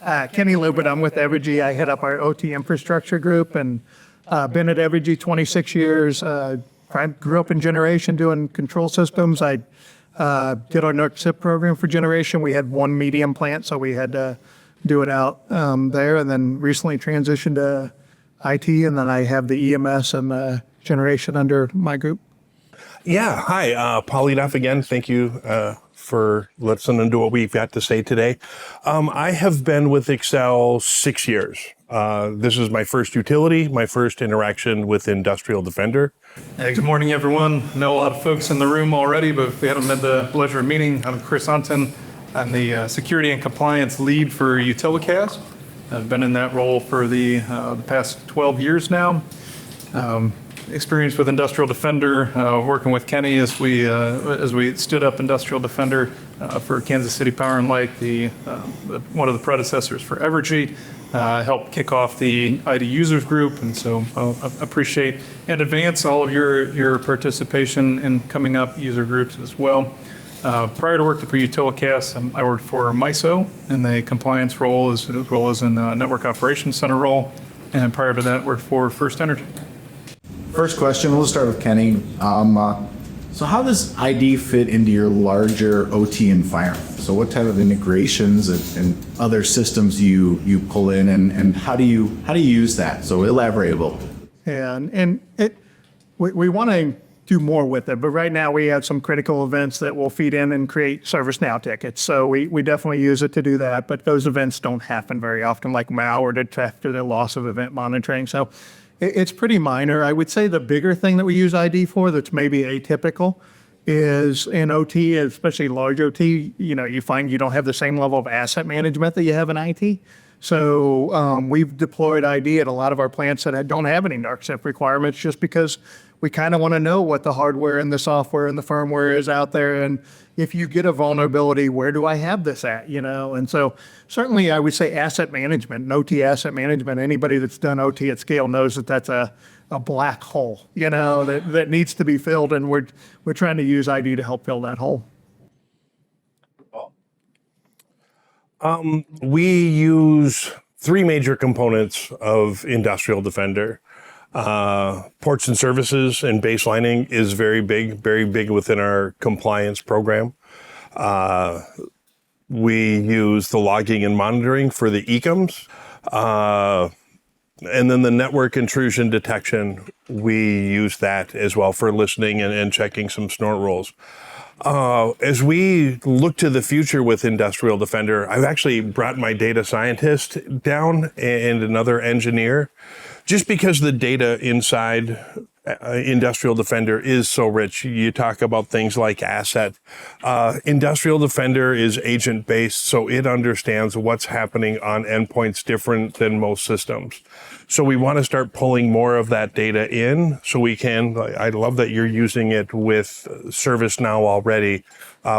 Kenny Luebbert. I'm with Evergy. I head up our OT infrastructure group and been at Evergy 26 years. I grew up in generation doing control systems. I did our NERC CIP program for generation. We had one medium plant, so we had to do it out there, and then recently transitioned to IT, and then I have the EMS and the generation under my group. Yeah, hi, Paul Edoff again. Thank you for listening to what we've got to say today. I have been with Excel 6 years. This is my first utility, my first interaction with Industrial Defender. Hey, good morning, everyone. I know a lot of folks in the room already, but if we haven't had the pleasure of meeting, I'm Chris Unton. I'm the security and compliance lead for Utilicast. I've been in that role for the past 12 years now. Experience with Industrial Defender, working with Kenny as we stood up Industrial Defender for Kansas City Power and Light, one of the predecessors for Evergy. Helped kick off the ID users group, and so appreciate in advance all of your participation in coming up user groups as well. Prior to working for Utilicast, I worked for MISO in the compliance role as well as in the network operations center role, and prior to that worked for First Energy. First question, we'll start with Kenny. So how does ID fit into your larger OT environment? So what type of integrations and other systems you pull in, and how do you use that? So elaborate a little. Yeah, and we want to do more with it, but right now we have some critical events that will feed in and create ServiceNow tickets. So we definitely use it to do that, but those events don't happen very often, like malware detect or the loss of event monitoring. So it's pretty minor. I would say the bigger thing that we use ID for that's maybe atypical is in OT, especially large OT, you find you don't have the same level of asset management that you have in IT. So we've deployed ID at a lot of our plants that don't have any NERC CIP requirements, just because we kind of want to know what the hardware and the software and the firmware is out there. And if you get a vulnerability, where do I have this at? And so certainly I would say asset management, and OT asset management, anybody that's done OT at scale knows that that's a black hole, that needs to be filled. And we're trying to use ID to help fill that hole. We use three major components of Industrial Defender. Ports and services and baselining is very big within our compliance program. We use the logging and monitoring for the ECMs. And then the network intrusion detection, we use that as well for listening and checking some snort rules. As we look to the future with Industrial Defender, I've actually brought my data scientist down and another engineer, just because the data inside Industrial Defender is so rich. You talk about things like asset. Industrial Defender is agent-based, so it understands what's happening on endpoints different than most systems. So we want to start pulling more of that data in so we can. I love that you're using it with ServiceNow already.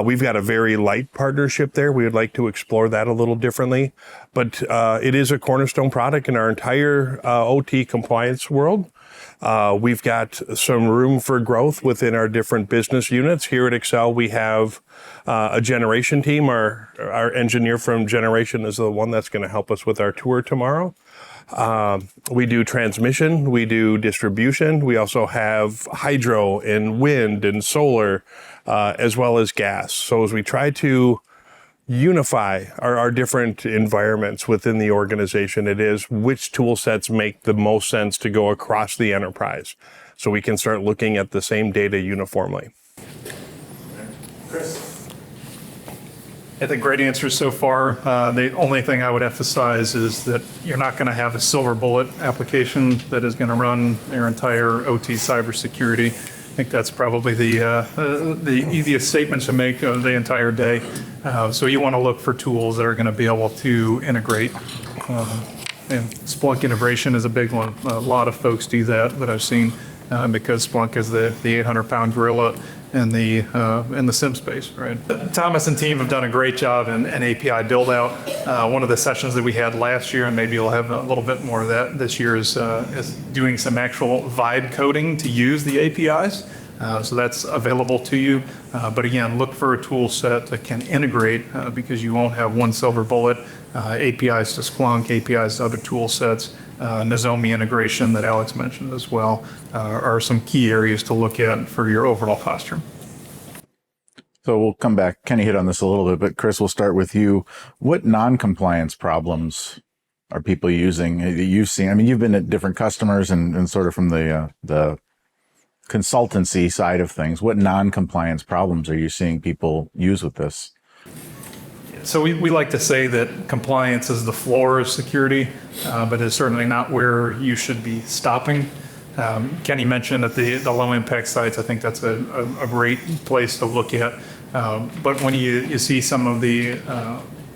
We've got a very light partnership there. We would like to explore that a little differently, but it is a cornerstone product in our entire OT compliance world. We've got some room for growth within our different business units. Here at Excel, we have a generation team. Our engineer from generation is the one that's going to help us with our tour tomorrow. We do transmission, we do distribution. We also have hydro and wind and solar, as well as gas. So as we try to unify our different environments within the organization, it is which tool sets make the most sense to go across the enterprise, so we can start looking at the same data uniformly. Chris? I think great answers so far. The only thing I would emphasize is that you're not going to have a silver bullet application that is going to run your entire OT cybersecurity. I think that's probably the easiest statement to make of the entire day. So you want to look for tools that are going to be able to integrate. And Splunk integration is a big one. A lot of folks do that I've seen, because Splunk is the 800-pound gorilla in the SIM space, right? Thomas and team have done a great job in API build out. One of the sessions that we had last year, and maybe you'll have a little bit more of that this year, is doing some actual vibe coding to use the APIs. So that's available to you. But again, look for a tool set that can integrate because you won't have one silver bullet. APIs to Splunk, APIs to other tool sets, Nozomi integration that Alex mentioned as well are some key areas to look at for your overall posture. So we'll come back. Kenny hit on this a little bit, but Chris, we'll start with you. What non-compliance problems are people using? You've seen, I mean, you've been at different customers and sort of from the consultancy side of things. What non-compliance problems are you seeing people use with this? So we like to say that compliance is the floor of security, but it's certainly not where you should be stopping. Kenny mentioned at the low impact sites, I think that's a great place to look at. But when you see some of the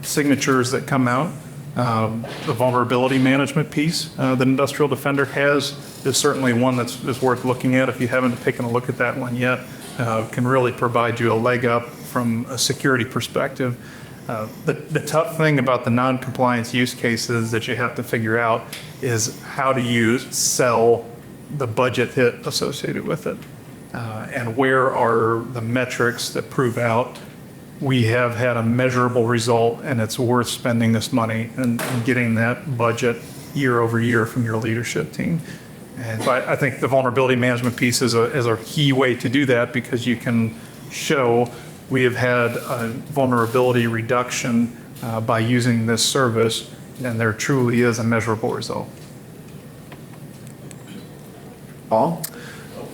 signatures that come out, the vulnerability management piece that Industrial Defender has is certainly one that's worth looking at. If you haven't taken a look at that one yet, can really provide you a leg up from a security perspective. The tough thing about the non-compliance use cases that you have to figure out is how to sell the budget hit associated with it. And where are the metrics that prove out we have had a measurable result and it's worth spending this money and getting that budget year over year from your leadership team. And so I think the vulnerability management piece is a key way to do that because you can show we have had a vulnerability reduction by using this service, and there truly is a measurable result. Paul?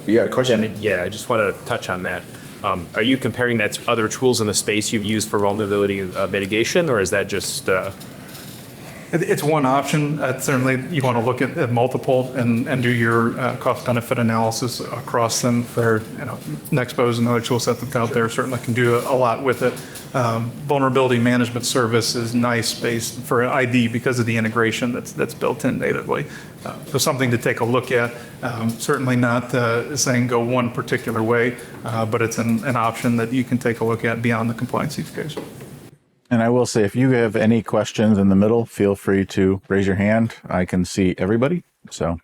You got a question? Yeah, I just want to touch on that. Are you comparing that to other tools in the space you've used for vulnerability mitigation, or is that just... It's one option. Certainly, you want to look at multiple and do your cost-benefit analysis across them. For Nexpose and other tool sets that's out there certainly can do a lot with it. Vulnerability management service is nice space for ID because of the integration that's built in natively. So something to take a look at. Certainly not saying go one particular way, but it's an option that you can take a look at beyond the compliance use case. And I will say, if you have any questions in the middle, feel free to raise your hand. I can see everybody. So,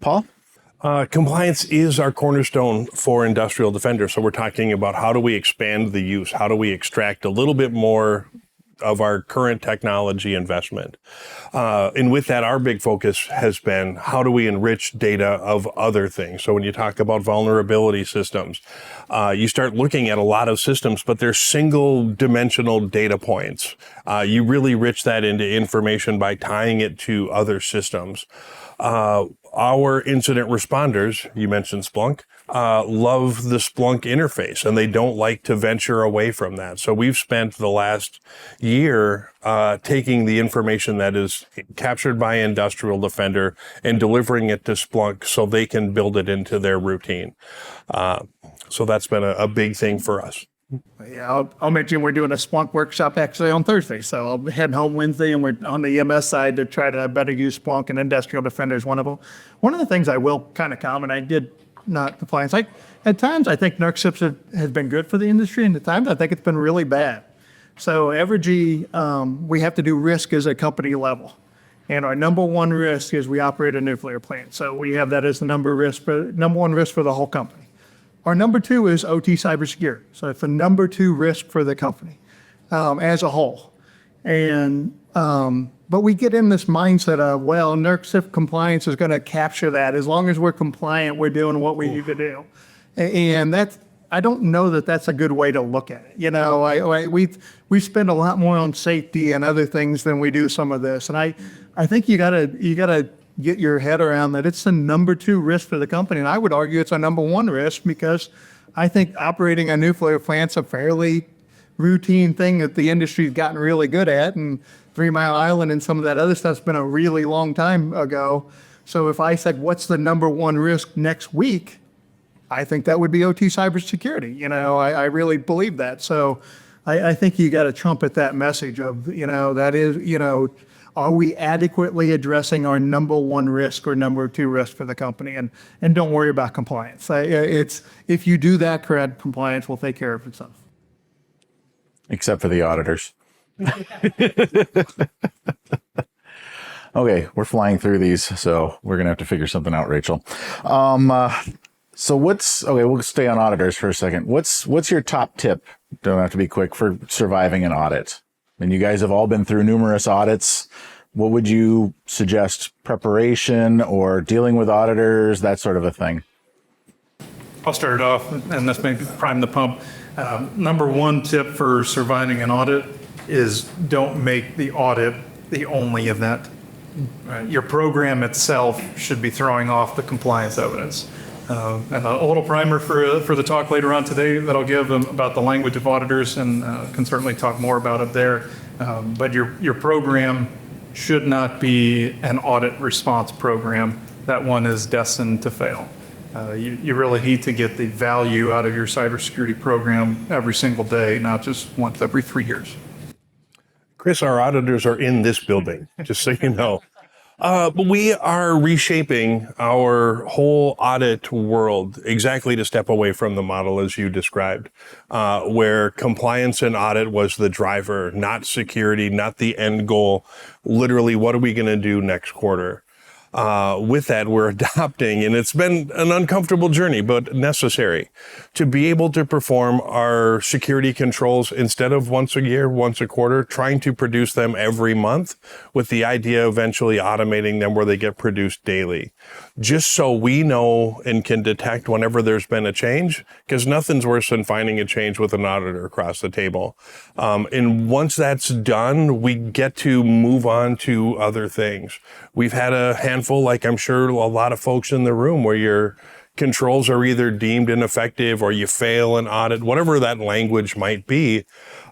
Paul? Compliance is our cornerstone for Industrial Defender. So we're talking about how do we expand the use? How do we extract a little bit more of our current technology investment? And with that, our big focus has been how do we enrich data of other things? So when you talk about vulnerability systems, you start looking at a lot of systems, but they're single dimensional data points. You really enrich that into information by tying it to other systems. Our incident responders, you mentioned Splunk, love the Splunk interface, and they don't like to venture away from that. So we've spent the last year taking the information that is captured by Industrial Defender and delivering it to Splunk so they can build it into their routine. So that's been a big thing for us. Yeah, I'll mention we're doing a Splunk workshop actually on Thursday. So I'll head home Wednesday and we're on the EMS side to try to better use Splunk, and Industrial Defender is one of them. One of the things I will kind of comment, I did not compliance. At times I think NERC CIP has been good for the industry, and at times I think it's been really bad. So Evergy, we have to do risk as a company level. And our number one risk is we operate a nuclear plant. So we have that as the number one risk for the whole company. Our number two is OT cybersecurity. So it's the number two risk for the company as a whole. And but we get in this mindset of, well, NERC CIP compliance is going to capture that. As long as we're compliant, we're doing what we need to do. And I don't know that that's a good way to look at it. We spend a lot more on safety and other things than we do some of this. And I think you gotta get your head around that it's the number two risk for the company. And I would argue it's a number one risk because I think operating a nuclear plant's a fairly routine thing that the industry's gotten really good at. And 3 Mile Island and some of that other stuff's been a really long time ago. So if I said, what's the number one risk next week? I think that would be OT cybersecurity. I really believe that. So I think you got to trumpet that message of, that is, are we adequately addressing our number one risk or number two risk for the company? And don't worry about compliance. If you do that, correct, compliance will take care of itself. Except for the auditors. Okay, we're flying through these, so we're going to have to figure something out, Rachel. So okay, we'll stay on auditors for a second. What's your top tip? Don't have to be quick, for surviving an audit. And you guys have all been through numerous audits. What would you suggest? Preparation or dealing with auditors, that sort of a thing? I'll start it off, and this may prime the pump. Number one tip for surviving an audit is don't make the audit the only event. Your program itself should be throwing off the compliance evidence. And a little primer for the talk later on today that I'll give about the language of auditors, and can certainly talk more about it there. But your program should not be an audit response program. That one is destined to fail. You really need to get the value out of your cybersecurity program every single day, not just once every 3 years. Chris, our auditors are in this building, just so you know. But we are reshaping our whole audit world exactly to step away from the model as you described, where compliance and audit was the driver, not security, not the end goal. Literally, what are we going to do next quarter? With that, we're adopting, and it's been an uncomfortable journey, but necessary, to be able to perform our security controls instead of once a year, once a quarter, trying to produce them every month, with the idea of eventually automating them where they get produced daily. Just so we know and can detect whenever there's been a change, because nothing's worse than finding a change with an auditor across the table. And once that's done, we get to move on to other things. We've had a handful, like I'm sure a lot of folks in the room, where your controls are either deemed ineffective or you fail an audit, whatever that language might be.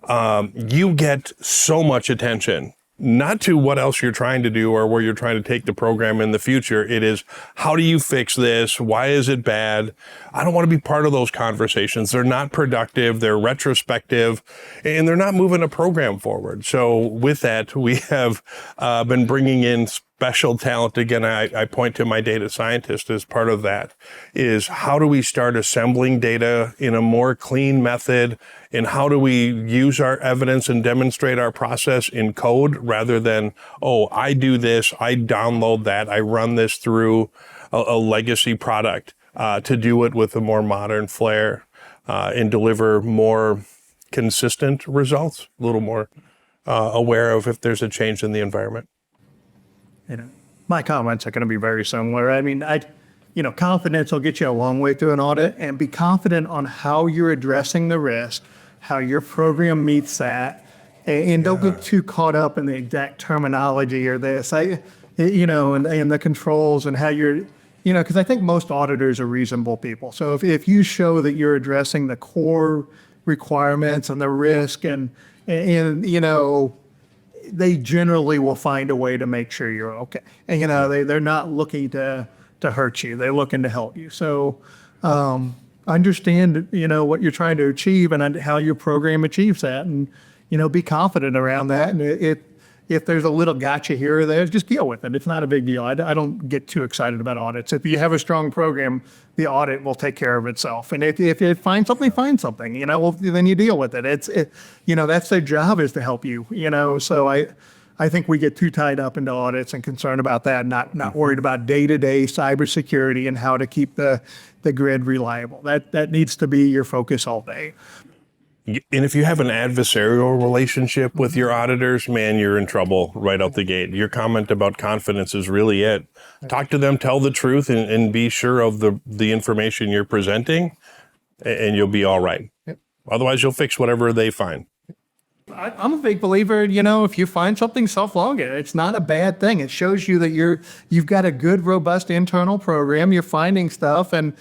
You get so much attention, not to what else you're trying to do or where you're trying to take the program in the future. It is, how do you fix this? Why is it bad? I don't want to be part of those conversations. They're not productive. They're retrospective, and they're not moving a program forward. So with that, we have been bringing in special talent. Again, I point to my data scientist as part of that, is how do we start assembling data in a more clean method, and how do we use our evidence and demonstrate our process in code rather than, oh, I do this, I download that, I run this through a legacy product, to do it with a more modern flair, and deliver more consistent results, a little more aware of if there's a change in the environment. My comments are going to be very similar. I mean, confidence will get you a long way through an audit, and be confident on how you're addressing the risk, how your program meets that, and don't get too caught up in the exact terminology or this, and the controls and how you're, because I think most auditors are reasonable people. So if you show that you're addressing the core requirements and the risk and they generally will find a way to make sure you're okay. And, they're not looking to hurt you. They're looking to help you. So understand, what you're trying to achieve and how your program achieves that. And, be confident around that. And if there's a little gotcha here or there, just deal with it. It's not a big deal. I don't get too excited about audits. If you have a strong program, the audit will take care of itself. And if it finds something, then you deal with it. That's their job, is to help you, So I think we get too tied up into audits and concerned about that, not worried about day-to-day cybersecurity and how to keep the grid reliable. That needs to be your focus all day. And if you have an adversarial relationship with your auditors, man, you're in trouble right out the gate. Your comment about confidence is really it. Talk to them, tell the truth, and be sure of the information you're presenting, and you'll be all right. Yep. Otherwise, you'll fix whatever they find. I'm a big believer, if you find something, self-log it. It's not a bad thing. It shows you that you've got a good, robust internal program. You're finding stuff, and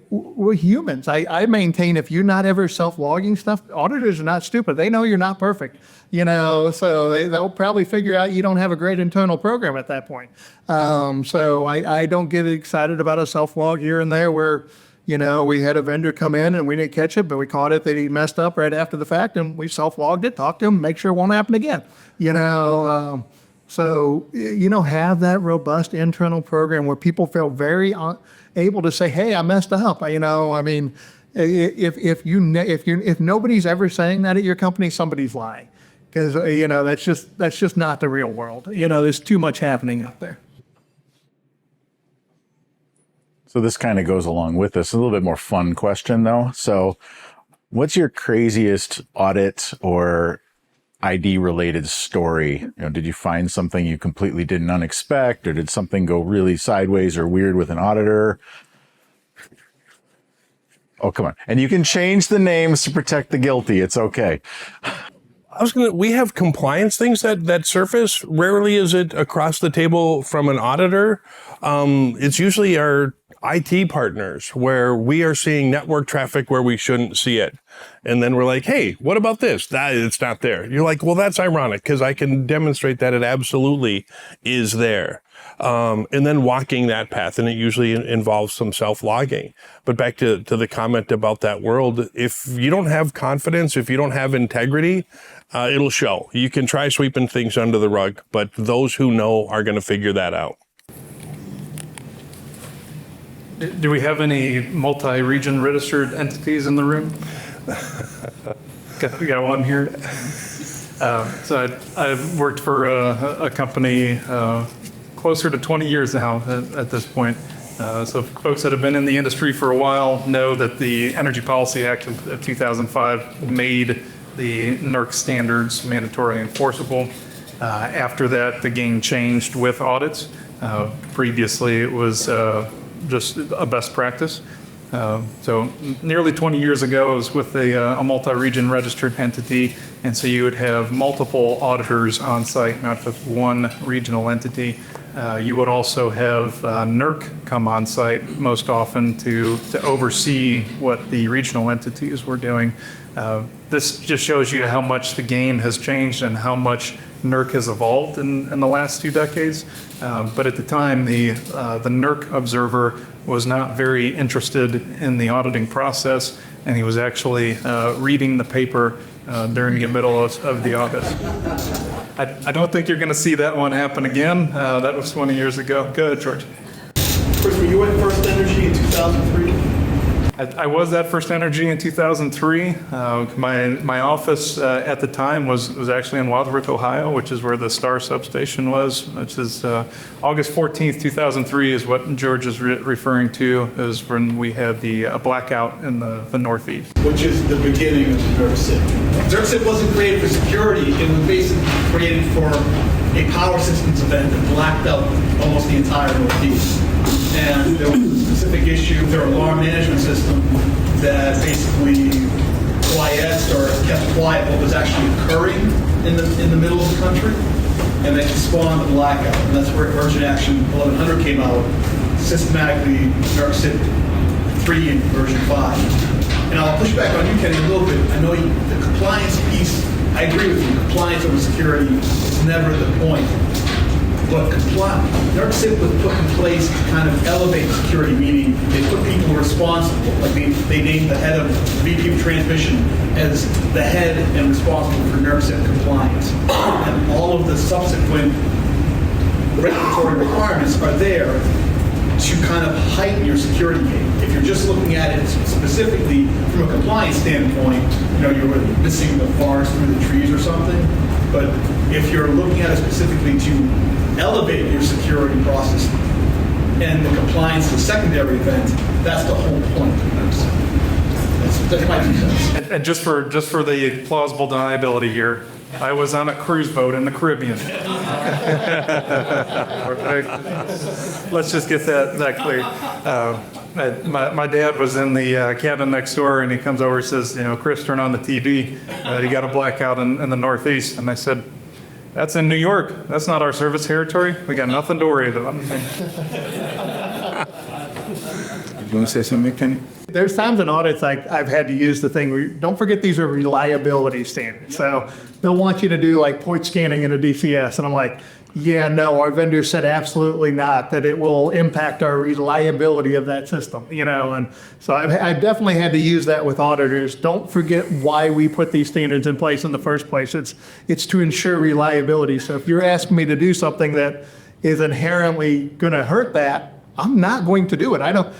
we're humans. I maintain, if you're not ever self-logging stuff, auditors are not stupid. They know you're not perfect, so they'll probably figure out you don't have a great internal program at that point. So I don't get excited about a self-log here and there where, we had a vendor come in and we didn't catch it, but we caught it that he messed up right after the fact, and we self-logged it, talked to him, make sure it won't happen again, So, have that robust internal program where people feel very able to say, "Hey, I messed up." If nobody's ever saying that at your company, somebody's lying, because that's just not the real world. There's too much happening out there. So this kind of goes along with this. A little bit more fun question though. So what's your craziest audit or ID related story? Did you find something you completely didn't unexpect, or did something go really sideways or weird with an auditor? Oh, come on. And you can change the names to protect the guilty. It's okay. We have compliance things that surface. Rarely is it across the table from an auditor. It's usually our IT partners where we are seeing network traffic where we shouldn't see it. And then we're like, hey, what about this? It's not there. You're like, well, that's ironic because I can demonstrate that it absolutely is there. And then walking that path, and it usually involves some self-logging. But back to the comment about that world, if you don't have confidence, if you don't have integrity, it'll show. You can try sweeping things under the rug, but those who know are going to figure that out. Do we have any multi-region registered entities in the room? We got one here. So I've worked for a company closer to 20 years now at this point. So folks that have been in the industry for a while know that the Energy Policy Act of 2005 made the NERC standards mandatory enforceable. After that, the game changed with audits. Previously, it was just a best practice. So nearly 20 years ago, it was with a multi-region registered entity, and so you would have multiple auditors on site, not just one regional entity. You would also have NERC come on site most often to oversee what the regional entities were doing. This just shows you how much the game has changed and how much NERC has evolved in the last 2 decades. But at the time, the NERC observer was not very interested in the auditing process, and he was actually reading the paper during the middle of the audit. I don't think you're going to see that one happen again. That was 20 years ago. Go ahead, George. Chris, were you at First Energy in 2003? I was at First Energy in 2003. My office at the time was actually in Wadsworth, Ohio, which is where the Star substation was, which is August 14th, 2003 is what George is referring to, is when we had the blackout in the Northeast. Which is the beginning of the NERC CIP. NERC CIP wasn't created for security. It was basically created for a power systems event that blacked out almost the entire Northeast. And there was a specific issue, their alarm management system that basically quiesced or kept quiet what was actually occurring in the middle of the country, and then spawned the blackout. And that's where Urgent Action 1100 came out, systematically NERC CIP 3 and version 5. And I'll push back on you, Kenny, a little bit. I know the compliance piece, I agree with you, compliance over security is never the point. But NERC CIP was put in place to kind of elevate security, meaning they put people responsible, like they named the head of the VP of transmission as the head and responsible for NERC CIP compliance. And all of the subsequent regulatory requirements are there to kind of heighten your security game. If you're just looking at it specifically from a compliance standpoint, you're missing the forest through the trees or something. But if you're looking at it specifically to elevate your security process and the compliance of the secondary event, that's the whole point. That's my 2 cents. And just for the plausible deniability here, I was on a cruise boat in the Caribbean. Let's just get that clear. My dad was in the cabin next door, and he comes over and says, Chris, turn on the TV. You got a blackout in the Northeast. And I said, that's in New York. That's not our service territory. We got nothing to worry about. You want to say something, Kenny? There's times in audits I've had to use the thing where don't forget these are reliability standards. So they'll want you to do like point scanning in a DCS. And I'm like, yeah, no, our vendor said absolutely not, that it will impact our reliability of that system, and so I've definitely had to use that with auditors. Don't forget why we put these standards in place in the first place. It's to ensure reliability. So if you're asking me to do something that is inherently going to hurt that, I'm not going to do it. I don't,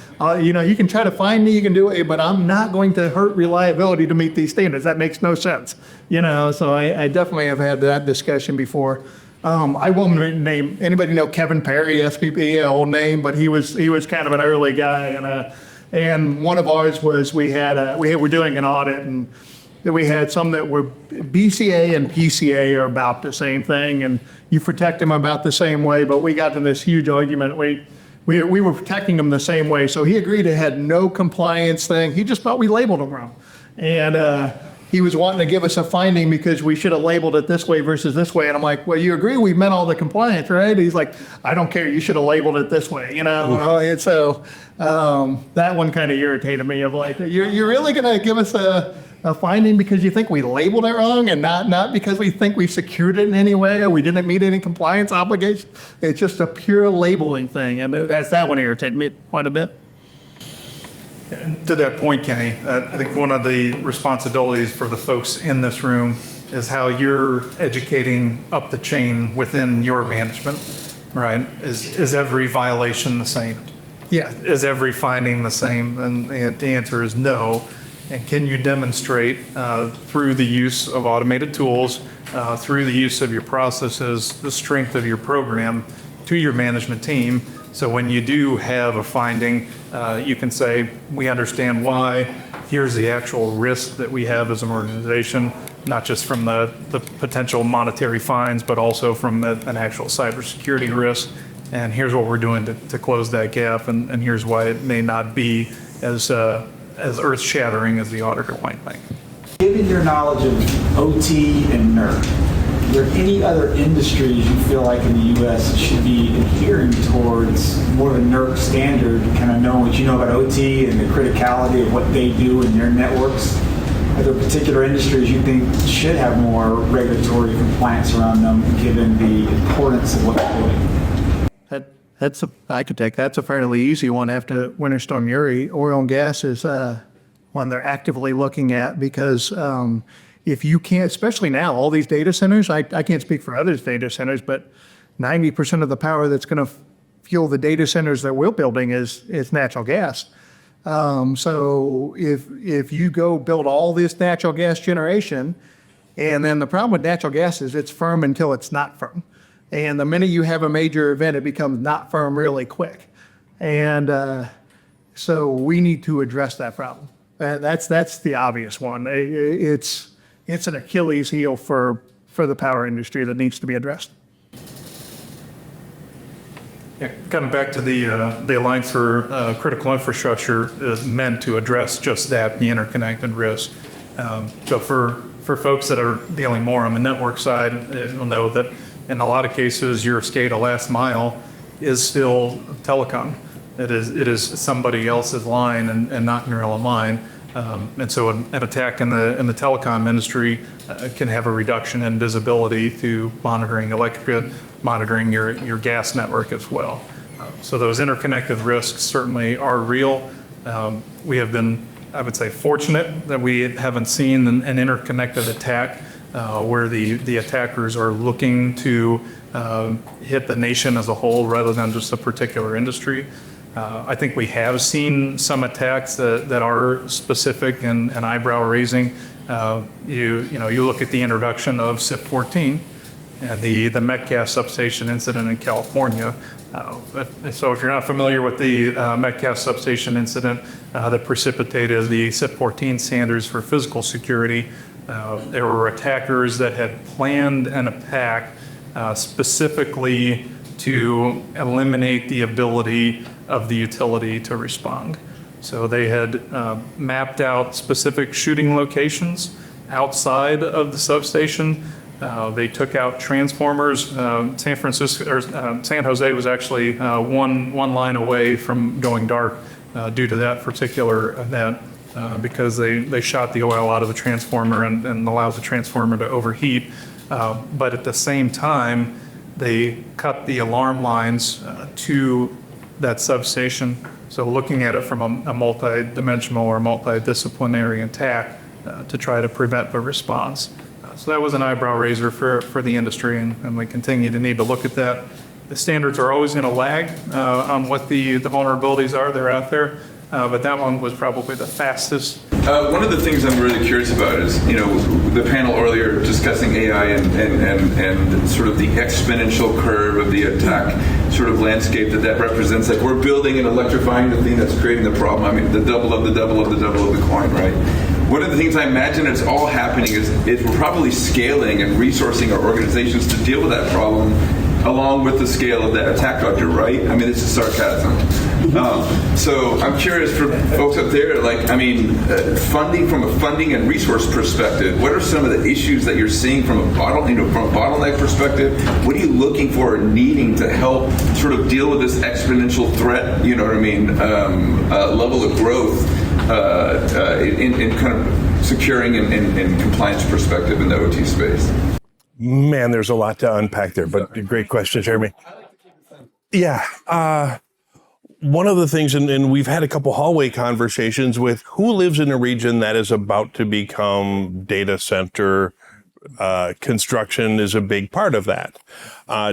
you can try to find me, you can do it, but I'm not going to hurt reliability to meet these standards. That makes no sense, so I definitely have had that discussion before. I won't name, anybody know Kevin Perry, SVP, old name, but he was kind of an early guy. And one of ours was we were doing an audit, and we had some that were BCA and PCA are about the same thing, and you protect them about the same way, but we got in this huge argument. We were protecting them the same way. So he agreed it had no compliance thing. He just thought we labeled them wrong. And he was wanting to give us a finding because we should have labeled it this way versus this way. And I'm like, well, you agree we meant all the compliance, right? He's like, I don't care. You should have labeled it this way, you know? And so that one kind of irritated me of like, you're really going to give us a finding because you think we labeled it wrong and not because we think we secured it in any way or we didn't meet any compliance obligations. It's just a pure labeling thing. And that one irritated me quite a bit. To that point, Kenny, I think one of the responsibilities for the folks in this room is how you're educating up the chain within your management, right? Is every violation the same? Yeah. Is every finding the same? And the answer is no. And can you demonstrate through the use of automated tools, through the use of your processes, the strength of your program to your management team? So when you do have a finding, you can say, we understand why. Here's the actual risk that we have as an organization, not just from the potential monetary fines, but also from an actual cybersecurity risk. And here's what we're doing to close that gap. And here's why it may not be as earth-shattering as the auditor might think. Given your knowledge of OT and NERC, are there any other industries you feel like in the U.S. should be adhering towards more of a NERC standard, kind of knowing what you know about OT and the criticality of what they do in their networks? Are there particular industries you think should have more regulatory compliance around them, given the importance of what they're doing? I could take that's a fairly easy one after Winter Storm Uri. Oil and gas is one they're actively looking at because if you can't, especially now, all these data centers, I can't speak for others' data centers, but 90% of the power that's going to fuel the data centers that we're building is natural gas. So if you go build all this natural gas generation, and then the problem with natural gas is it's firm until it's not firm. And the minute you have a major event, it becomes not firm really quick. And so we need to address that problem. That's the obvious one. It's an Achilles heel for the power industry that needs to be addressed. Yeah, kind of back to the Alliance for Critical Infrastructure is meant to address just that, the interconnected risk. So for folks that are dealing more on the network side, you'll know that in a lot of cases, your SCADA last mile is still telecom. It is somebody else's line and not your own line. And so an attack in the telecom industry can have a reduction in visibility through monitoring electric, monitoring your gas network as well. So those interconnected risks certainly are real. We have been, I would say, fortunate that we haven't seen an interconnected attack where the attackers are looking to hit the nation as a whole rather than just a particular industry. I think we have seen some attacks that are specific and eyebrow raising. You look at the introduction of CIP 14 and the Metcalf substation incident in California. So if you're not familiar with the Metcalf substation incident that precipitated the CIP 14 standards for physical security, there were attackers that had planned an attack specifically to eliminate the ability of the utility to respond. So they had mapped out specific shooting locations outside of the substation. They took out transformers. San Jose was actually one line away from going dark due to that particular event because they shot the oil out of the transformer and allowed the transformer to overheat. But at the same time, they cut the alarm lines to that substation. So looking at it from a multi-dimensional or multidisciplinary attack to try to prevent the response. So that was an eyebrow raiser for the industry, and we continue to need to look at that. The standards are always going to lag on what the vulnerabilities are. They're out there, but that one was probably the fastest One of the things I'm really curious about is, the panel earlier discussing AI and sort of the exponential curve of the attack sort of landscape that represents. Like, we're building and electrifying the thing that's creating the problem. I mean, the double of the double of the double of the coin, right? One of the things I imagine it's all happening is we're probably scaling and resourcing our organizations to deal with that problem along with the scale of that attack vector, right? I mean, this is sarcasm. So I'm curious for folks up there, funding from a funding and resource perspective, what are some of the issues that you're seeing from a bottleneck perspective? What are you looking for or needing to help sort of deal with this exponential threat, level of growth in kind of securing and compliance perspective in the OT space? Man, there's a lot to unpack there, but great question, Jeremy. Yeah. One of the things, and we've had a couple hallway conversations with who lives in a region that is about to become data center. Construction is a big part of that.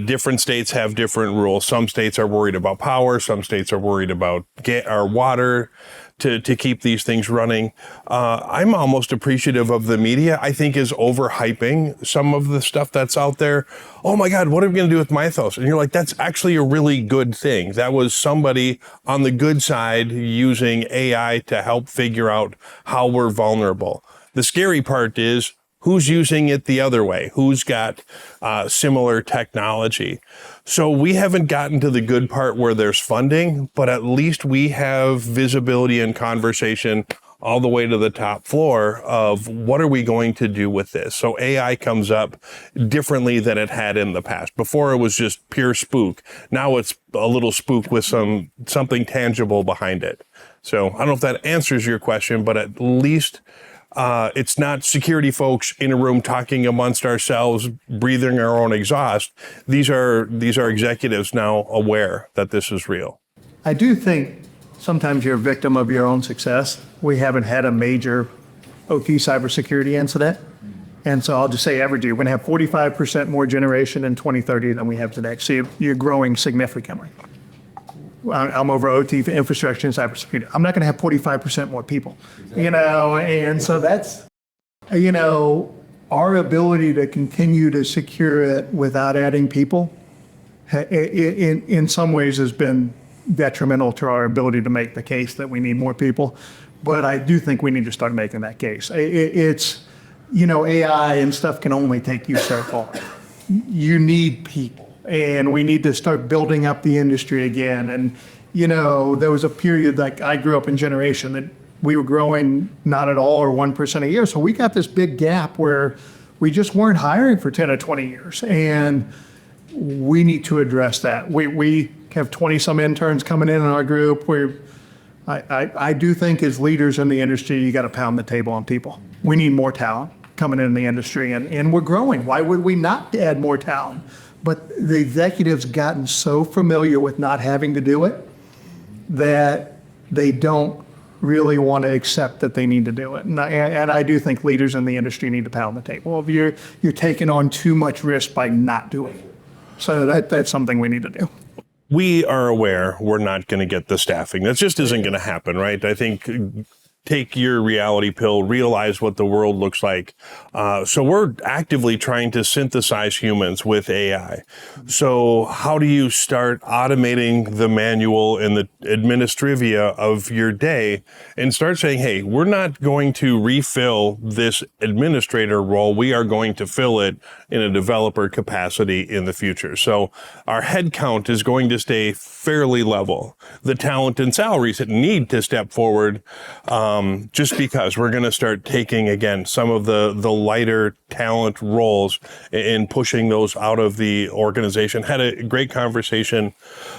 Different states have different rules. Some states are worried about power. Some states are worried about water to keep these things running. I'm almost appreciative of the media, I think, is overhyping some of the stuff that's out there. Oh my God, what are we going to do with Mythos? And you're like, that's actually a really good thing. That was somebody on the good side using AI to help figure out how we're vulnerable. The scary part is, who's using it the other way? Who's got similar technology? So we haven't gotten to the good part where there's funding, but at least we have visibility and conversation all the way to the top floor of what are we going to do with this? So AI comes up differently than it had in the past. Before it was just pure spook. Now it's a little spook with something tangible behind it. So I don't know if that answers your question, but at least it's not security folks in a room talking amongst ourselves, breathing our own exhaust. These are executives now aware that this is real. I do think sometimes you're a victim of your own success. We haven't had a major OT cybersecurity incident. And so I'll just say Evergy, we're going to have 45% more generation in 2030 than we have today. So you're growing significantly. I'm over OT for infrastructure and cybersecurity. I'm not going to have 45% more people, and so that's, our ability to continue to secure it without adding people in some ways has been detrimental to our ability to make the case that we need more people. But I do think we need to start making that case. It's, AI and stuff can only take you so far. You need people. And we need to start building up the industry again. And, there was a period, like I grew up in generation, that we were growing not at all or 1% a year. So we got this big gap where we just weren't hiring for 10 or 20 years. And we need to address that. We have 20 some interns coming in our group. I do think as leaders in the industry, you got to pound the table on people. We need more talent coming in the industry, and we're growing. Why would we not add more talent? But the executives gotten so familiar with not having to do it that they don't really want to accept that they need to do it. And I do think leaders in the industry need to pound the table. If you're taking on too much risk by not doing it. So that's something we need to do. We are aware we're not going to get the staffing. That just isn't going to happen, right? I think take your reality pill, realize what the world looks like. So we're actively trying to synthesize humans with AI. So how do you start automating the manual and the administrivia of your day and start saying, hey, we're not going to refill this administrator role. We are going to fill it in a developer capacity in the future. So our headcount is going to stay fairly level. The talent and salaries that need to step forward, just because we're going to start taking, again, some of the lighter talent roles and pushing those out of the organization. Had a great conversation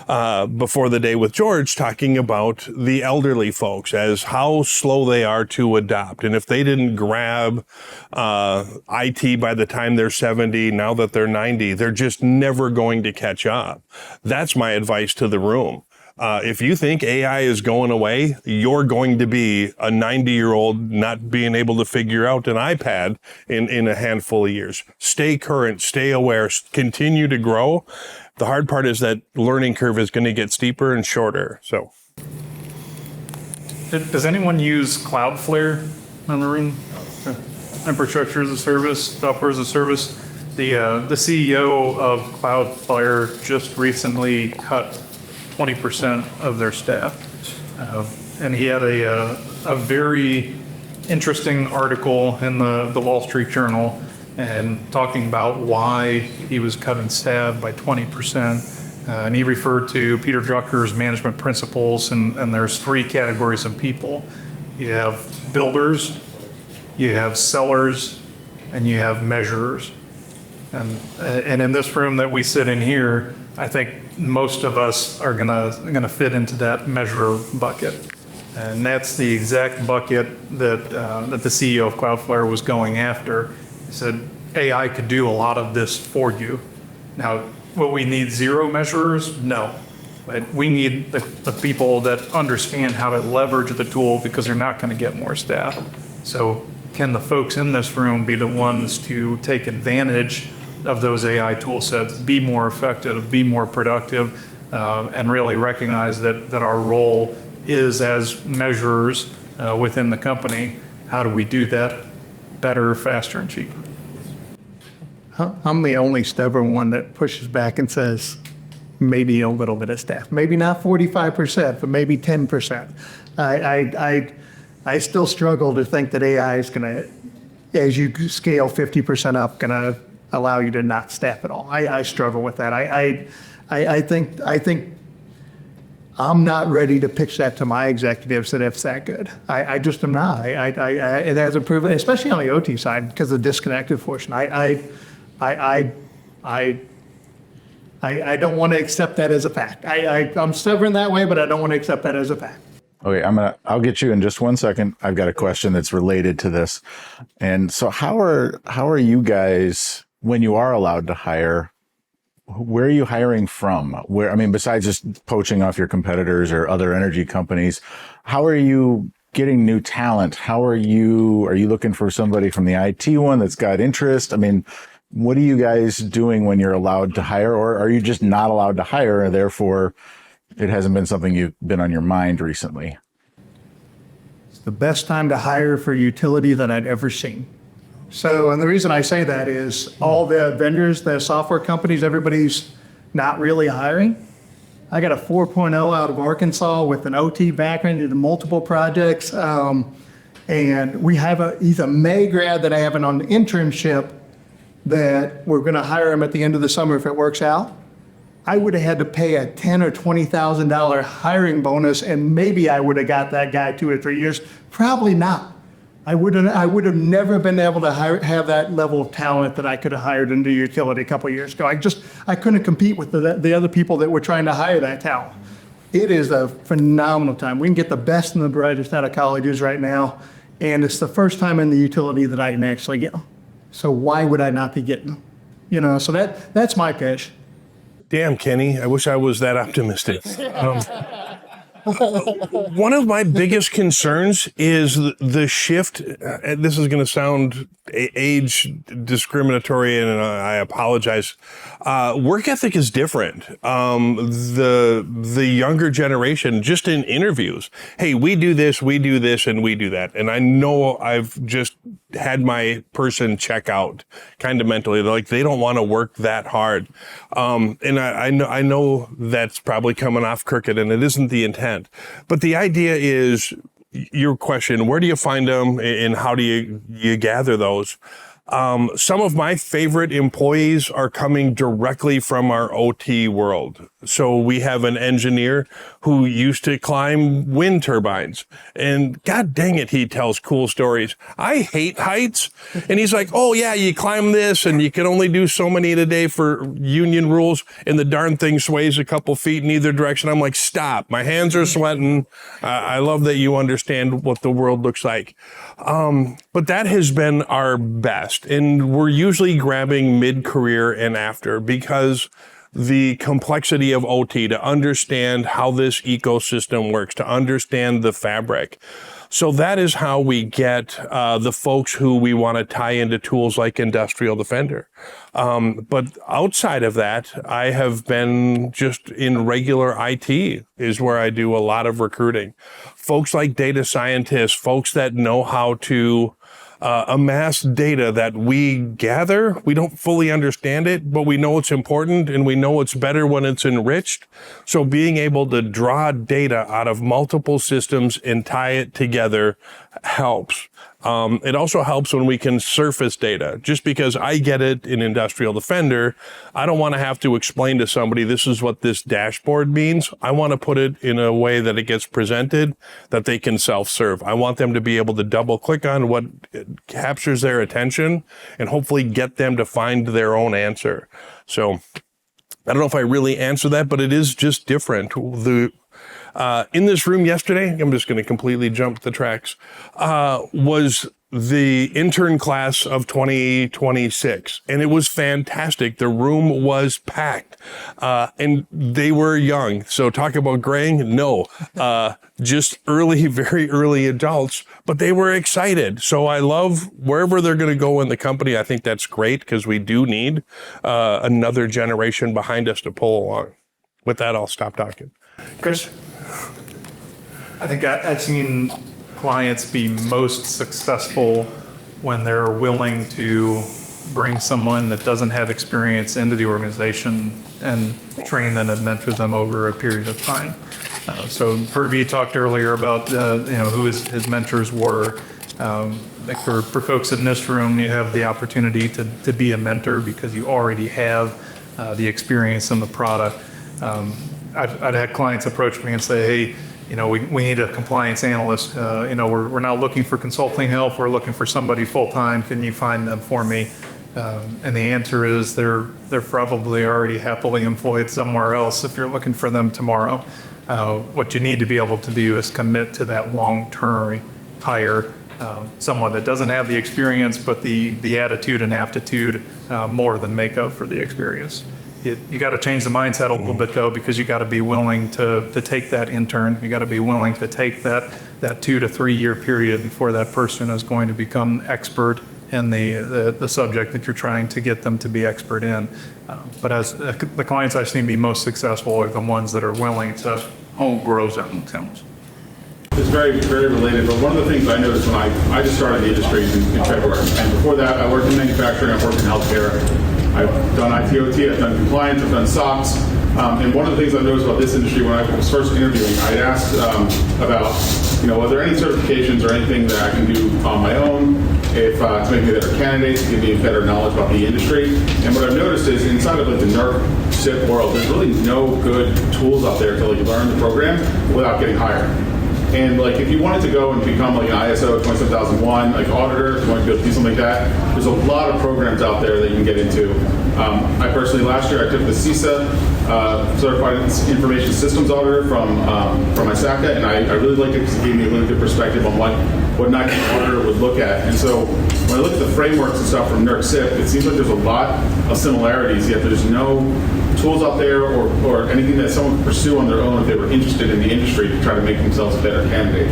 before the day with George talking about the elderly folks as how slow they are to adopt. And if they didn't grab IT by the time they're 70, now that they're 90, they're just never going to catch up. That's my advice to the room. If you think AI is going away, you're going to be a 90-year-old not being able to figure out an iPad in a handful of years. Stay current, stay aware, continue to grow. The hard part is that learning curve is going to get steeper and shorter. So, does anyone use Cloudflare on the ring. Infrastructure as a service, software as a service. The CEO of Cloudflare just recently cut 20% of their staff. And he had a very interesting article in the Wall Street Journal and talking about why he was cutting staff by 20%. And he referred to Peter Drucker's management principles, and there's 3 categories of people. You have builders, you have sellers, and you have measurers. And in this room that we sit in here, I think most of us are gonna fit into that measurer bucket. And that's the exact bucket that the CEO of Cloudflare was going after. He said, AI could do a lot of this for you. Now, will we need 0 measurers? No. But we need the people that understand how to leverage the tool, because they're not going to get more staff. So can the folks in this room be the ones to take advantage of those AI tool sets, be more effective, be more productive, and really recognize that our role is as measurers within the company? How do we do that better, faster, and cheaper? I'm the only stubborn one that pushes back and says, maybe a little bit of staff, maybe not 45%, but maybe 10%. I still struggle to think that AI is going to, as you scale 50% up, going to allow you to not staff at all. I struggle with that. I think I'm not ready to pitch that to my executives that it's that good. I just am not. It hasn't proven, especially on the OT side, because of the disconnected portion. I don't want to accept that as a fact. I'm stubborn that way, but I don't want to accept that as a fact. Okay, I'll get you in just one second. I've got a question that's related to this. And so how are you guys, when you are allowed to hire, where are you hiring from? Where, I mean, besides just poaching off your competitors or other energy companies, how are you getting new talent? Are you looking for somebody from the IT one that's got interest? I mean, what are you guys doing when you're allowed to hire, or are you just not allowed to hire and therefore it hasn't been something you've been on your mind recently? It's the best time to hire for utility that I'd ever seen. So, and the reason I say that is all the vendors, the software companies, everybody's not really hiring. I got a 4.0 out of Arkansas with an OT background into multiple projects. And we have he's a May grad that I have on an internship that we're going to hire him at the end of the summer if it works out. I would have had to pay a $10,000 or $20,000 hiring bonus, and maybe I would have got that guy 2 or 3 years. Probably not. I would have never been able to have that level of talent that I could have hired into utility a couple of years ago. I couldn't compete with the other people that were trying to hire that talent. It is a phenomenal time. We can get the best and the brightest out of colleges right now, and it's the first time in the utility that I can actually get them. So why would I not be getting them? You know, so that's my pitch. Damn, Kenny, I wish I was that optimistic. One of my biggest concerns is the shift. This is going to sound age discriminatory, and I apologize. Work ethic is different. The younger generation, just in interviews, hey, we do this, and we do that. And I know I've just had my person check out kind of mentally. They're like, they don't want to work that hard. And I know that's probably coming off crooked, and it isn't the intent. But the idea is, your question, where do you find them and how do you gather those? Some of my favorite employees are coming directly from our OT world. So we have an engineer who used to climb wind turbines, and God dang it, he tells cool stories. I hate heights. And he's like, oh yeah, you climb this and you can only do so many in a day for union rules, and the darn thing sways a couple feet in either direction. I'm like, stop, my hands are sweating. I love that you understand what the world looks like. But that has been our best. And we're usually grabbing mid-career and after, because the complexity of OT, to understand how this ecosystem works, to understand the fabric. So that is how we get the folks who we want to tie into tools like Industrial Defender. But outside of that, I have been just in regular IT is where I do a lot of recruiting. Folks like data scientists, folks that know how to amass data that we gather. We don't fully understand it, but we know it's important and we know it's better when it's enriched. So being able to draw data out of multiple systems and tie it together helps. It also helps when we can surface data. Just because I get it in Industrial Defender, I don't want to have to explain to somebody, this is what this dashboard means. I want to put it in a way that it gets presented, that they can self-serve. I want them to be able to double click on what captures their attention and hopefully get them to find their own answer. So I don't know if I really answer that, but it is just different. In this room yesterday, I'm just going to completely jump the tracks, was the intern class of 2026. And it was fantastic. The room was packed. And they were young. So talk about graying? No. Just early, very early adults, but they were excited. So I love wherever they're going to go in the company. I think that's great because we do need another generation behind us to pull along. With that, I'll stop talking. Chris? I think I've seen clients be most successful when they're willing to bring someone that doesn't have experience into the organization and train them and mentor them over a period of time. So Hervey talked earlier about who his mentors were. Like for folks in this room, you have the opportunity to be a mentor because you already have the experience in the product. I've had clients approach me and say, hey, we need a compliance analyst. We're not looking for consulting help. We're looking for somebody full-time. Can you find them for me? And the answer is they're probably already happily employed somewhere else if you're looking for them tomorrow. What you need to be able to do is commit to that long-term hire, someone that doesn't have the experience, but the attitude and aptitude more than make up for the experience. You got to change the mindset a little bit though, because you got to be willing to take that intern. You got to be willing to take that 2 to 3 year period before that person is going to become expert in the subject that you're trying to get them to be expert in. But as the clients I've seen be most successful are the ones that are willing to grow themselves. It's very, very related, but one of the things I noticed when I just started the industry in February, and before that I worked in manufacturing, I've worked in healthcare, I've done ITOT, I've done compliance, I've done SOX, and one of the things I noticed about this industry when I was first interviewing, I had asked about, are there any certifications or anything that I can do on my own to make me a better candidate, to give me a better knowledge about the industry. And what I've noticed is inside of the NERC CIP world, there's really no good tools out there to learn the program without getting hired. And if you wanted to go and become an ISO 27001 auditor, if you want to go do something like that, there's a lot of programs out there that you can get into. I personally last year I took the CISA Certified Information Systems Auditor from ISACA, and I really liked it because it gave me a really good perspective on what an IT auditor would look at. And so when I look at the frameworks and stuff from NERC CIP, it seems like there's a lot of similarities, yet there's no tools out there or anything that someone could pursue on their own if they were interested in the industry to try to make themselves a better candidate.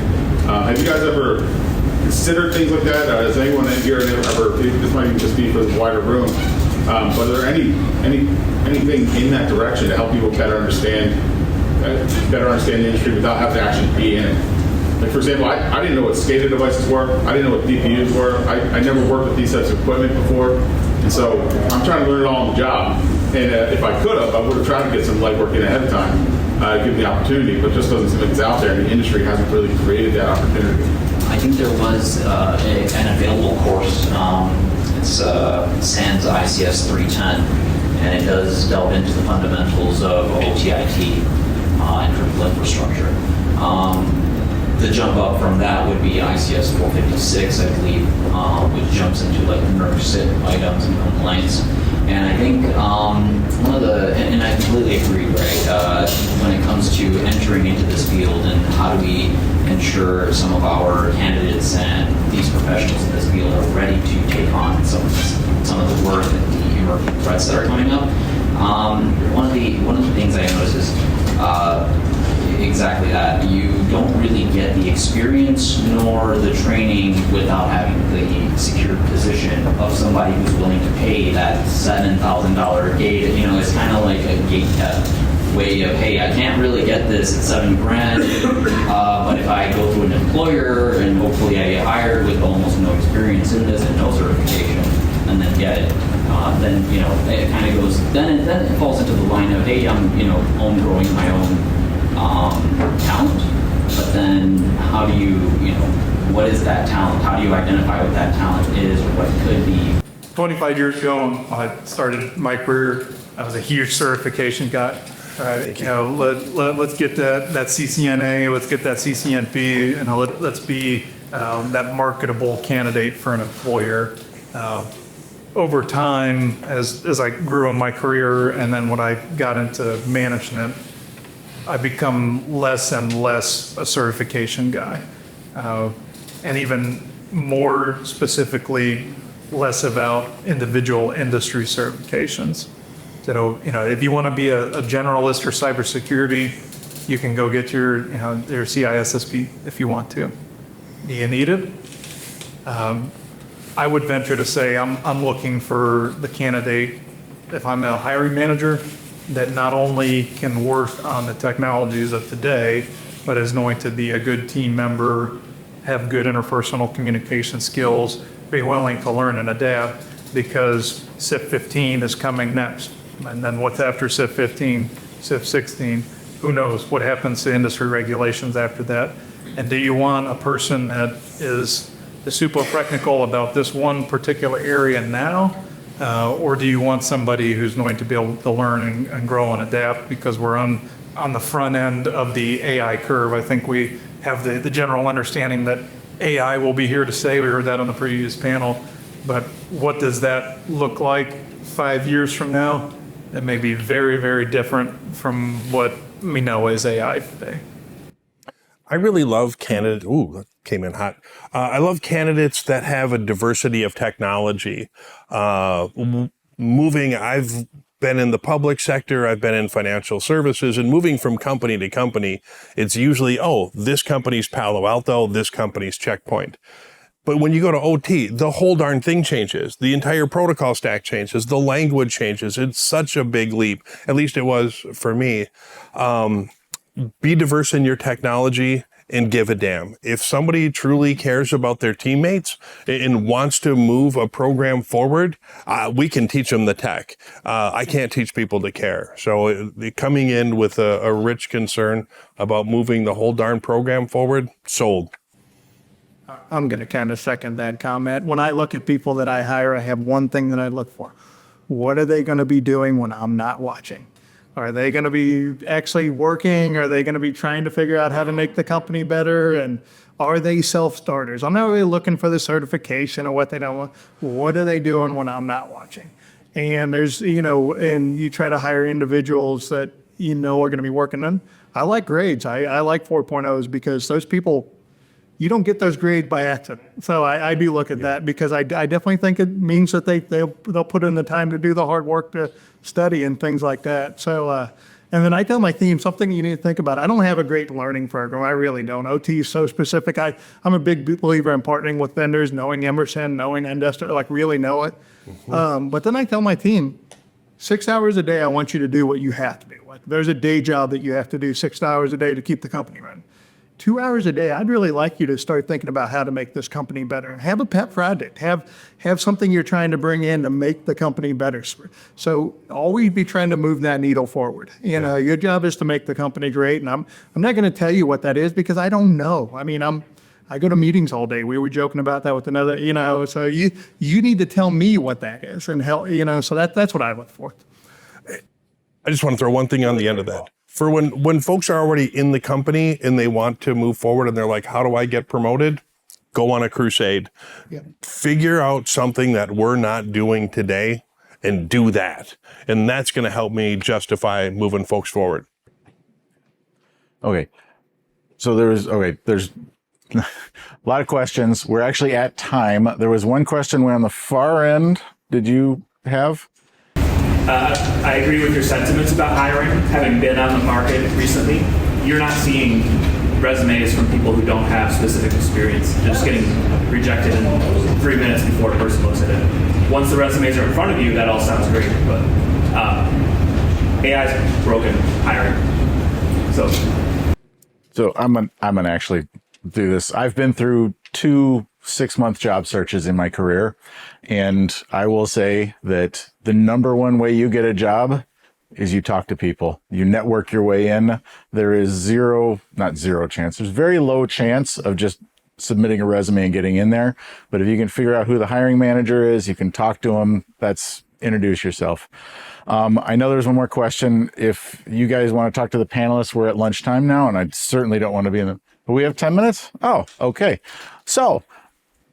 Have you guys ever considered things like that? Has anyone in here ever, this might even just be for the wider room, but are there anything in that direction to help people better understand the industry without having to actually be in it? For example, I didn't know what SCADA devices were. I didn't know what DPUs were. I never worked with these types of equipment before. And so I'm trying to learn it all on the job. And if I could have, I would have tried to get some light work in ahead of time, give the opportunity, but it just doesn't seem like it's out there, and the industry hasn't really created that opportunity. I think there was an available course. It's SANS ICS 310, and it does delve into the fundamentals of OTIT and critical infrastructure. The jump up from that would be ICS 456, I believe, which jumps into NERC CIP items and complaints. And I think and I completely agree, right? When it comes to entering into this field and how do we ensure some of our candidates and these professionals in this field are ready to take on some of the work and the emerging threats that are coming up. One of the things I noticed is exactly that. You don't really get the experience nor the training without having the secured position of somebody who's willing to pay that $7,000 gate. You know, it's kind of like a gate kept way of, hey, I can't really get this at $7 grand, but if I go to an employer and hopefully I get hired with almost no experience in this and no certification, and then get it, then, you know, it kind of goes, then it falls into the line of, hey, I'm, you know, growing my own talent, but then how do you know, what is that talent? How do you identify what that talent is or what it could be? 25 years ago, I started my career. I was a huge certification guy. You know, let's get that CCNA, let's get that CCNP, and let's be that marketable candidate for an employer. Over time, as I grew in my career, and then when I got into management, I become less and less a certification guy, and even more specifically, less about individual industry certifications. So, you know, if you want to be a generalist for cybersecurity, you can go get your CISSP if you want to. Do you need it? I would venture to say I'm looking for the candidate, if I'm a hiring manager, that not only can work on the technologies of today, but is going to be a good team member, have good interpersonal communication skills, be willing to learn and adapt, because CIP 15 is coming next. And then what's after CIP 15, CIP 16, who knows what happens to industry regulations after that. And do you want a person that is super technical about this one particular area now? Or do you want somebody who's going to be able to learn and grow and adapt, because we're on the front end of the AI curve? I think we have the general understanding that AI will be here to stay. We heard that on the previous panel. But what does that look like 5 years from now? That may be very, very different from what we know as AI today. I really love candidates. Ooh, that came in hot. I love candidates that have a diversity of technology. Moving, I've been in the public sector, I've been in financial services, and moving from company to company, it's usually, oh, this company's Palo Alto, this company's Checkpoint. But when you go to OT, the whole darn thing changes. The entire protocol stack changes. The language changes. It's such a big leap. At least it was for me. Be diverse in your technology and give a damn. If somebody truly cares about their teammates and wants to move a program forward, we can teach them the tech. I can't teach people to care. So coming in with a rich concern about moving the whole darn program forward, sold. I'm going to kind of second that comment. When I look at people that I hire, I have one thing that I look for. What are they going to be doing when I'm not watching? Are they going to be actually working? Are they going to be trying to figure out how to make the company better? And are they self-starters? I'm not really looking for the certification or what they don't want. What are they doing when I'm not watching? And there's, you know, and you try to hire individuals that you know are going to be working on. I like grades. I like 4.0s because those people, you don't get those grades by accident. So I do look at that because I definitely think it means that they'll put in the time to do the hard work to study and things like that. So, and then I tell my team something you need to think about. I don't have a great learning program. I really don't. OT is so specific. I'm a big believer in partnering with vendors, knowing Emerson, knowing Industrial, like really know it. Mm-hmm. But then I tell my team, 6 hours a day, I want you to do what you have to do. Like there's a day job that you have to do 6 hours a day to keep the company running. 2 hours a day, I'd really like you to start thinking about how to make this company better. Have a pet project. Have something you're trying to bring in to make the company better. So always be trying to move that needle forward. You know, your job is to make the company great, and I'm not going to tell you what that is because I don't know. I mean, I go to meetings all day. We were joking about that with another, you know. So you need to tell me what that is and help. You know, so that's what I look for. I just want to throw one thing on the end of that. For when folks are already in the company and they want to move forward and they're like, how do I get promoted? Go on a crusade. Yeah. Figure out something that we're not doing today and do that. And that's going to help me justify moving folks forward. Okay. So there's a lot of questions. We're actually at time. There was one question way on the far end. Did you have? I agree with your sentiments about hiring. Having been on the market recently, you're not seeing resumes from people who don't have specific experience, just getting rejected in 3 minutes before a person looks at it. Once the resumes are in front of you, that all sounds great, but AI's broken hiring. So I'm gonna actually do this. I've been through 2 6-month job searches in my career, and I will say that the number one way you get a job is you talk to people. You network your way in. There is not zero chance. There's very low chance of just submitting a resume and getting in there. But if you can figure out who the hiring manager is, you can talk to them. Introduce yourself. I know there's one more question. If you guys want to talk to the panelists, we're at lunchtime now, and I certainly don't want to be but we have 10 minutes? Oh, okay. So,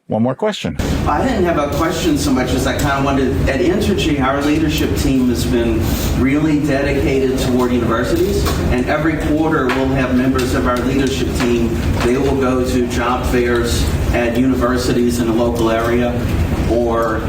one more question. I didn't have a question so much as I kind of wanted, at Evergy, our leadership team has been really dedicated toward universities, and every quarter we'll have members of our leadership team. They will go to job fairs at universities in the local area, or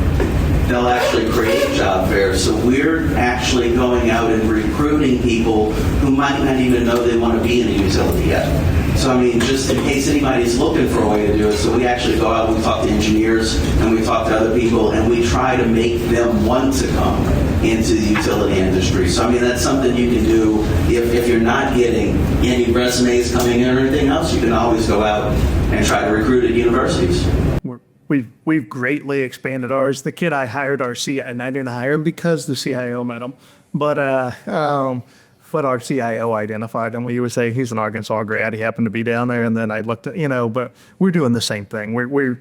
they'll actually create job fairs. So we're actually going out and recruiting people who might not even know they want to be in a utility yet. So I mean, just in case anybody's looking for a way to do it, so we actually go out, we talk to engineers, and we talk to other people, and we try to make them want to come into the utility industry. So I mean, that's something you can do if you're not getting any resumes coming in or anything else. You can always go out and try to recruit at universities. We've greatly expanded ours. The kid I hired, our CIO, and I didn't hire him because the CIO met him, but our CIO identified him. We would say he's an Arkansas grad. He happened to be down there, and then I looked at, but we're doing the same thing. We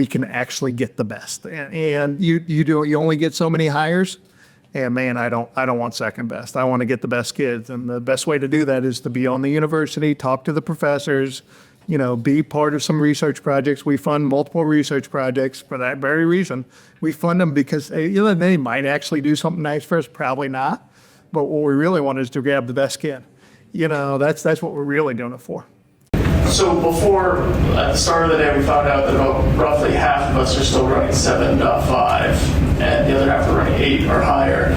can actually get the best, and you only get so many hires. And man, I don't want second best. I want to get the best kids, and the best way to do that is to be on the university, talk to the professors, be part of some research projects. We fund multiple research projects for that very reason. We fund them because they might actually do something nice for us, probably not. But what we really want is to grab the best kid. That's what we're really doing it for. So before, at the start of the day, we found out that about roughly half of us are still running 7.5, and the other half are running 8 or higher.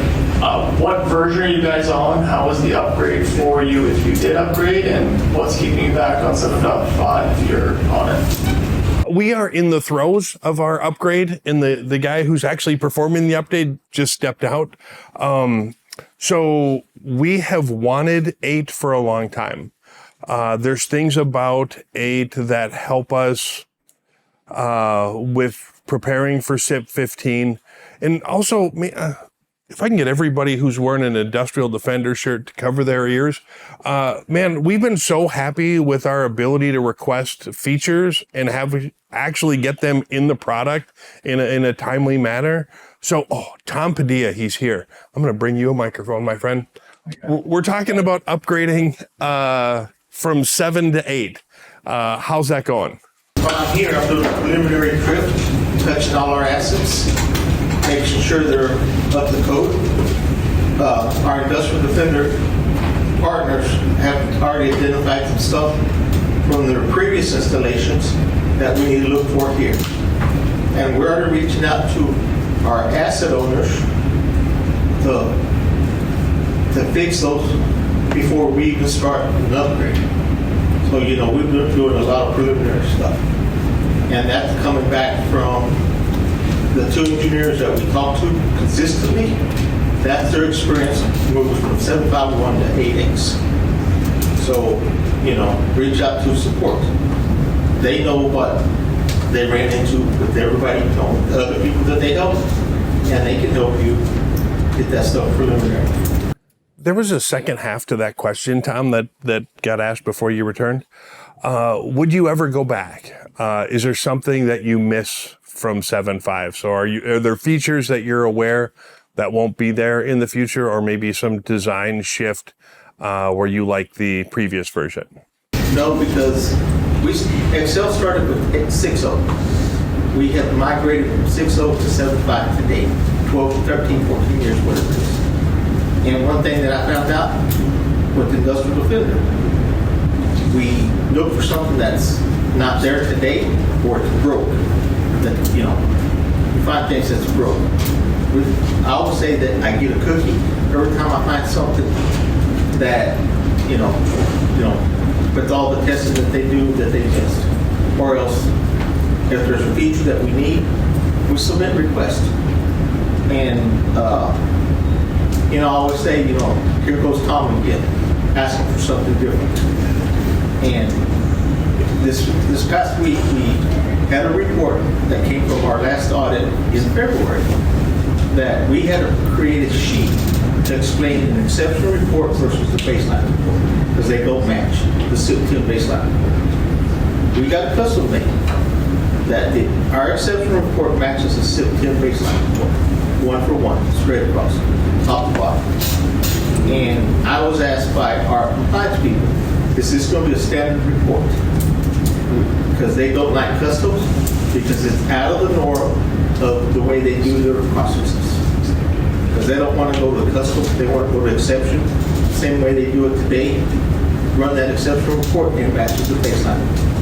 What version are you guys on? How was the upgrade for you if you did upgrade? And what's keeping you back on 7.5 if you're on it? We are in the throes of our upgrade, and the guy who's actually performing the update just stepped out. So we have wanted 8 for a long time. There's things about 8 that help us with preparing for CIP 15. And also, if I can get everybody who's wearing an Industrial Defender shirt to cover their ears, man, we've been so happy with our ability to request features and actually get them in the product in a timely manner. So, Tom Padilla, he's here. I'm going to bring you a microphone, my friend. We're talking about upgrading from 7 to 8. How's that going? Well, I'm here. I'm doing a preliminary trip, touching all our assets, making sure they're up to code. Our Industrial Defender partners have already identified some stuff from their previous installations that we need to look for here. And we're already reaching out to our asset owners to fix those before we even start an upgrade. So, we've been doing a lot of preliminary stuff. And that's coming back from the 2 engineers that we talk to consistently. That's their experience moving from 751 to 8X. So, reach out to support. They know what they ran into with everybody, the other people that they helped, and they can help you get that stuff preliminary. There was a second half to that question, Tom, that got asked before you returned. Would you ever go back? Is there something that you miss from 7.5? So are there features that you're aware that won't be there in the future, or maybe some design shift where you like the previous version? No, because Excel started with 6.0. We have migrated from 6.0 to 7.5 today, 12, 13, 14 years, whatever it is. And one thing that I found out with Industrial Defender, we look for something that's not there today or it's broke. That, we find things that's broke. I always say that I get a cookie every time I find something that with all the testing that they do, that they test. Or else, if there's a feature that we need, we submit requests. And, I always say, here goes Tom again, asking for something different. And this past week, we had a report that came from our last audit in February that we had to create a sheet to explain an exception report versus the baseline report, because they don't match the CIP 10 baseline report. We got a custom made that our exception report matches the CIP 10 baseline report, one for one, straight across, top to bottom. And I was asked by our compliance people, is this going to be a standard report? Because they don't like customs, because it's out of the norm of the way they do their processes. Because they don't want to go to the custom, they want to go to exception, same way they do it today. Run that exception report and match it to the baseline.